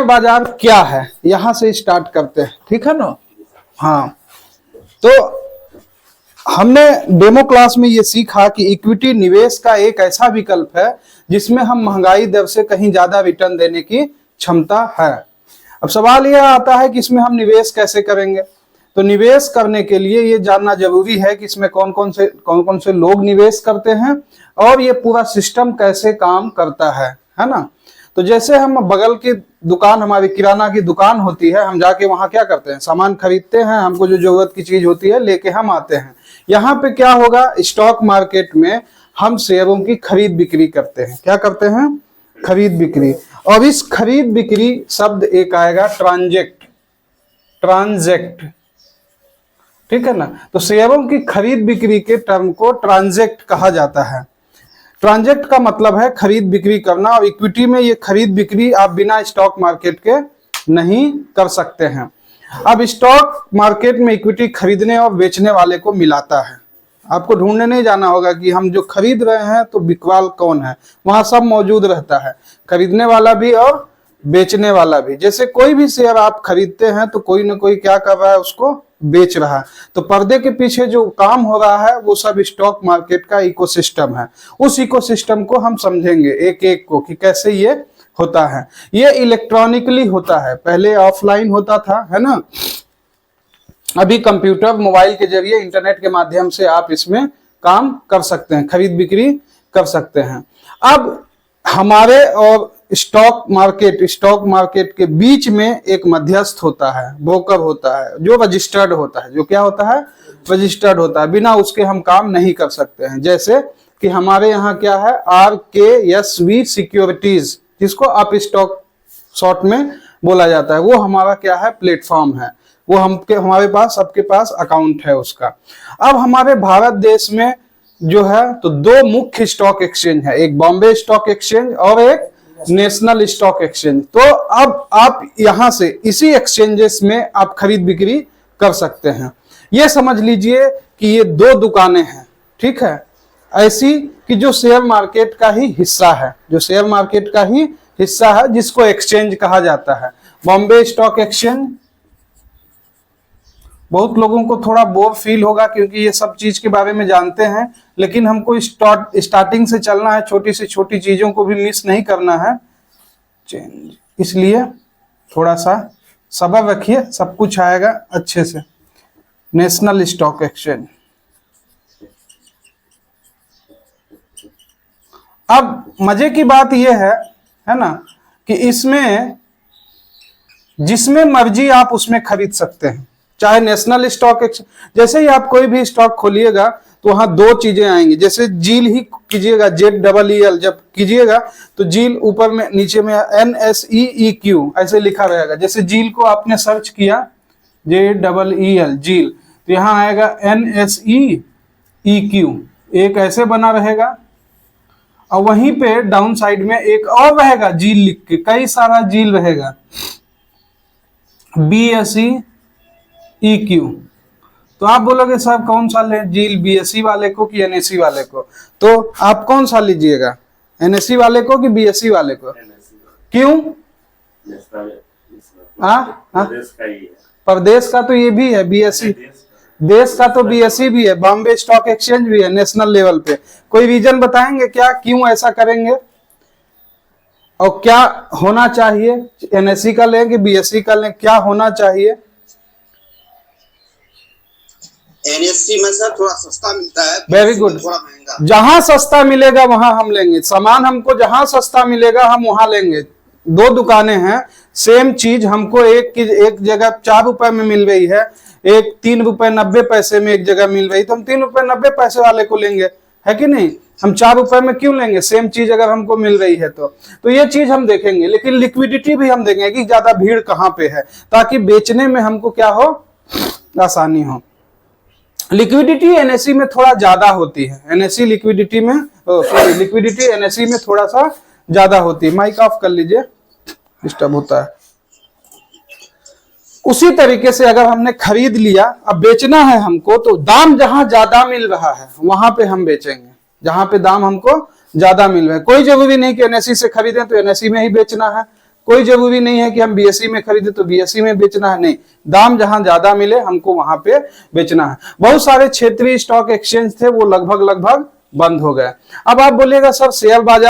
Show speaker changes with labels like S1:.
S1: बाजार क्या है, यहां से स्टार्ट करते हैं, ठीक है ना। हाँ, तो हमने डेमो क्लास में ये सीखा कि इक्विटी निवेश का एक ऐसा विकल्प है जिसमें हम महंगाई दर से कहीं ज्यादा रिटर्न देने की क्षमता है। अब सवाल यह आता है कि इसमें हम निवेश कैसे करेंगे। तो निवेश करने के लिए ये जानना जरूरी है कि इसमें कौन कौन से लोग निवेश करते हैं और ये पूरा सिस्टम कैसे काम करता है ना। तो जैसे हम बगल की दुकान, हमारी किराना की दुकान होती है, हम जाके वहां क्या करते हैं, सामान खरीदते हैं, हमको जो जरूरत की चीज होती है लेके हम आते हैं। यहाँ पे क्या होगा, स्टॉक मार्केट में हम शेयरों की खरीद बिक्री करते हैं। क्या करते हैं, खरीद बिक्री। और इस खरीद बिक्री शब्द एक आएगा ट्रांजैक्ट, ठीक है ना। तो शेयरों की खरीद बिक्री के टर्म को ट्रांजैक्ट कहा जाता है। ट्रांजैक्ट का मतलब है खरीद बिक्री करना, और इक्विटी में ये खरीद बिक्री आप बिना स्टॉक मार्केट के नहीं कर सकते हैं। अब स्टॉक मार्केट में इक्विटी खरीदने और बेचने वाले को मिलाता है। आपको ढूंढने नहीं जाना होगा कि हम जो खरीद रहे हैं तो बिकवाल कौन है, वहां सब मौजूद रहता है, खरीदने वाला भी और बेचने वाला भी। जैसे कोई भी शेयर आप खरीदते हैं तो कोई ना कोई क्या कर रहा है, उसको बेच रहा है। तो पर्दे के पीछे जो काम हो रहा है वो सब स्टॉक मार्केट का इकोसिस्टम है। उस इकोसिस्टम को हम समझेंगे एक एक को कि कैसे ये होता है। ये इलेक्ट्रॉनिकली होता है, पहले ऑफलाइन होता था, है ना। अभी कंप्यूटर, मोबाइल के जरिए, इंटरनेट के माध्यम से आप इसमें काम कर सकते हैं, खरीद बिक्री कर सकते हैं। अब हमारे और स्टॉक मार्केट के बीच में एक मध्यस्थ होता है, ब्रोकर होता है, जो रजिस्टर्ड होता है। जो क्या होता है, रजिस्टर्ड होता है। बिना उसके हम काम नहीं कर सकते हैं। जैसे कि हमारे यहाँ क्या है, RKSV सिक्योरिटीज, जिसको आप स्टॉक शॉर्ट में बोला जाता है, वो हमारा क्या है, प्लेटफॉर्म है। वो हमारे पास, सबके पास अकाउंट है उसका। अब हमारे भारत देश में जो है तो दो मुख्य स्टॉक एक्सचेंज है, एक बॉम्बे स्टॉक एक्सचेंज और एक नेशनल स्टॉक एक्सचेंज। तो अब आप यहां से इसी एक्सचेंजेस में आप खरीद बिक्री कर सकते हैं। ये समझ लीजिए कि ये दो दुकानें हैं, ठीक है, ऐसी कि जो शेयर मार्केट का ही हिस्सा है, जो शेयर मार्केट का ही हिस्सा है, जिसको एक्सचेंज कहा जाता है। बॉम्बे स्टॉक एक्सचेंज, बहुत लोगों को थोड़ा बोर फील होगा क्योंकि ये सब चीज के बारे में जानते हैं, लेकिन हमको स्टार्टिंग से चलना है, छोटी से छोटी चीजों को भी मिस नहीं करना है, इसलिए थोड़ा सा सब्र रखिए, सब कुछ आएगा अच्छे से। National stock exchange. अब मजे की बात यह है ना, कि इसमें जिसमें मर्जी आप उसमें खरीद सकते हैं। चाहे नेशनल स्टॉक एक्सचेंज, जैसे ही आप कोई भी स्टॉक खोलिएगा तो वहां दो चीजें आएंगी। जैसे जील ही कीजिएगा, ZEEL जब कीजिएगा तो जील ऊपर में, नीचे में NSEEQ ऐसे लिखा रहेगा। जैसे जील को आपने सर्च किया, JEEL जील, तो यहाँ आएगा NSEEQ, एक ऐसे बना रहेगा, और वहीं पे डाउन साइड में एक और रहेगा जील लिख के, कई सारा जील रहेगा, BSEEQ। तो आप बोलोगे साहब कौन सा ले, जील BSE वाले को कि NSE वाले को? तो आप कौन सा लीजिएगा, NSE वाले को कि BSE वाले को? क्यों? प्रदेश का तो ये भी है BSE, देश का तो BSE भी है, बॉम्बे स्टॉक एक्सचेंज भी है नेशनल लेवल पे। कोई रीजन बताएंगे क्या, क्यों ऐसा करेंगे और क्या होना चाहिए? NSE का लें कि BSE का लें, क्या होना चाहिए?
S2: NSE में सर थोड़ा सस्ता मिलता है,
S1: वेरी गुड।
S2: थोड़ा महंगा।
S1: जहां सस्ता मिलेगा वहां हम लेंगे सामान, हमको जहां सस्ता मिलेगा हम वहां लेंगे। दो दुकानें हैं, सेम चीज हमको एक जगह 4 रुपए में मिल रही है, एक 3 रुपए 90 पैसे में एक जगह मिल रही, तो हम 3 रुपए 90 पैसे वाले को लेंगे, है कि नहीं? हम 4 रुपए में क्यों लेंगे, सेम चीज अगर हमको मिल रही है तो ये चीज हम देखेंगे। लेकिन लिक्विडिटी भी हम देखेंगे कि ज्यादा भीड़ कहाँ पे है, ताकि बेचने में हमको क्या हो, आसानी हो। लिक्विडिटी NSE में थोड़ा ज्यादा होती है, NSE लिक्विडिटी में, लिक्विडिटी NSE में थोड़ा सा ज्यादा होती है। माइक ऑफ कर लीजिए, डिस्टर्ब होता है। उसी तरीके से अगर हमने खरीद लिया, अब बेचना है हमको, तो दाम जहां ज्यादा मिल रहा है वहां पे हम बेचेंगे, जहां पे दाम हमको ज्यादा मिल रहा है। कोई जरूरी नहीं कि NSE से खरीदें तो NSE में ही बेचना है, कोई जरूरी नहीं है कि हम बीएसई में खरीदे तो बीएसई में बेचना है, नहीं, दाम जहां ज्यादा मिले हमको वहां पे बेचना है। बहुत सारे क्षेत्रीय स्टॉक एक्सचेंज थे वो लगभग बंद हो गए। अब आप बोलिएगा सर शेयर बाजार